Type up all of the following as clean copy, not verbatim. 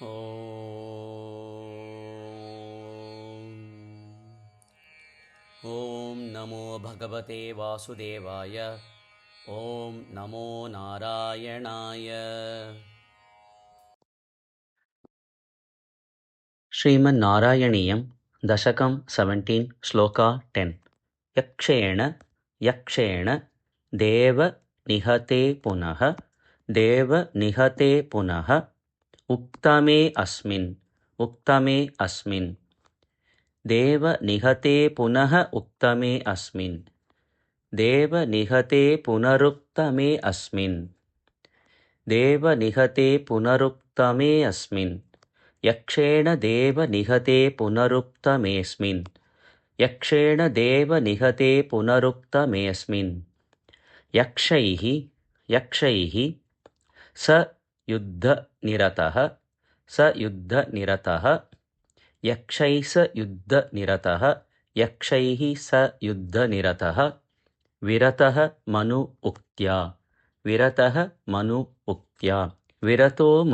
ॐ नमो भगवते वासुदेवाय। ॐ नमो नारायणाय। श्रीमन्नारायणीयं दशकं 17 श्लोका 10। यक्षेण देव निहते पुनः उक्तमे अस्मिन् देव निहते पुनः उक्तमे अस्मिन् देव निहते पुनरुक्तमे अस्मिन् देव निहते पुनरुक्तमे अस्मिन् यक्षेण देव निहते पुनरुक्तमेऽस्मिन् यक्षेण देव निहते पुनरुक्तमेऽस्मिन् यक्षैः स युद्धनिरतः यक्षैः स युद्धनिरतः विरतः मनु उक्त्या विरतो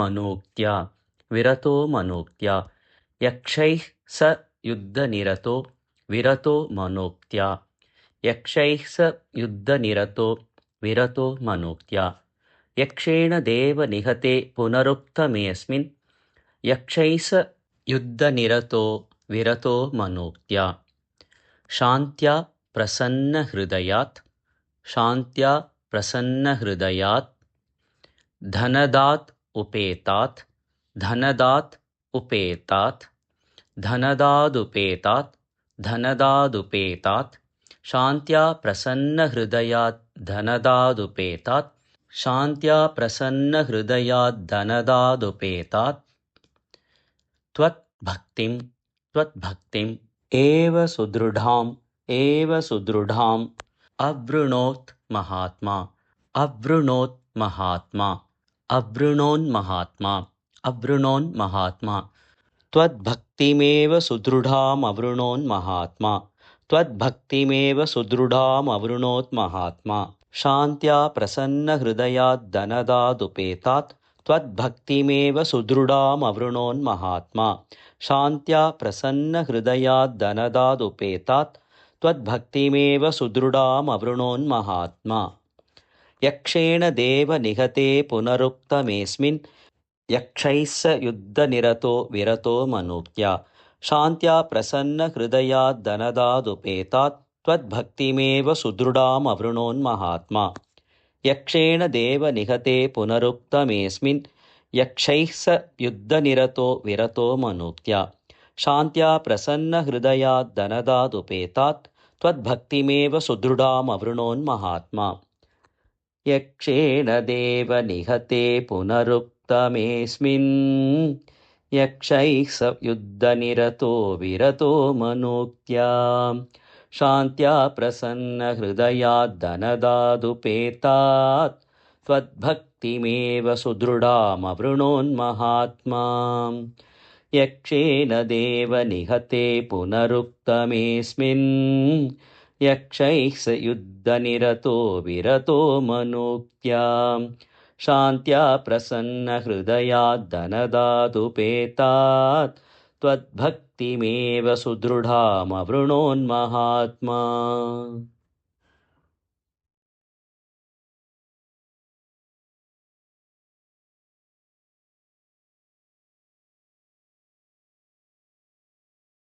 मनोक्त्या यक्षैः स युद्धनिरतो विरतो मनोक्त्या यक्षैः स युद्धनिरतो विरतो मनोक्त्या यक्षेण देव निहते पुनरुक्तमेऽस्मिन् यक्षैः स युद्धनिरतो विरतो मनोक्त्या शान्त्या प्रसन्नहृदयात् धनदात् उपेतात् शान्त्या प्रसन्नहृदयात् धनदादुपेतात् त्वद्भक्तिम् एव सुदृढाम् अवृणोत् महात्मा त्वद्भक्तिमेव सुदृढामवृणोत् महात्मा शान्त्या प्रसन्नहृदयात् धनदादुपेतात् त्वद्भक्तिमेव सुदृढामवृणोन् महात्मा शान्त्या प्रसन्नहृदयात् धनदादुपेतात् त्वद्भक्तिमेव सुदृढामवृणोन् महात्मा यक्षेण देव निहते पुनरुक्तमेऽस्मिन् यक्षैः स युद्धनिरतो विरतो मनोक्त्या शान्त्या प्रसन्नहृदयात् धनदादुपेतात् त्वद्भक्तिमेव सुदृढामवृणोन् महात्मा यक्षेण देव निहते पुनरुक्तमेऽस्मिन् यक्षैः स युद्धनिरतो विरतो मनोक्त्या शान्त्या प्रसन्नहृदयात् धनदादुपेतात् त्वद्भक्तिमेव सुदृढामवृणोन् महात्मा यक्षेण देव निहते पुनरुक्तमेऽस्मिन् यक्षैः स युद्धनिरतो विरतो मनोक्त्या शान्त्या प्रसन्नहृदयात् धनदादुपेतात् त्वद्भक्तिमेव सुदृढामवृणोन् महात्मा यक्षेण देव निहते पुनरुक्तमेऽस्मिन् यक्षैः स युद्धनिरतो विरतो मनोक्त्या शान्त्या प्रसन्नहृदयात् धनदादुपेतात् त्वद्भक्तिमेव सुदृढामवृणोन् महात्मा।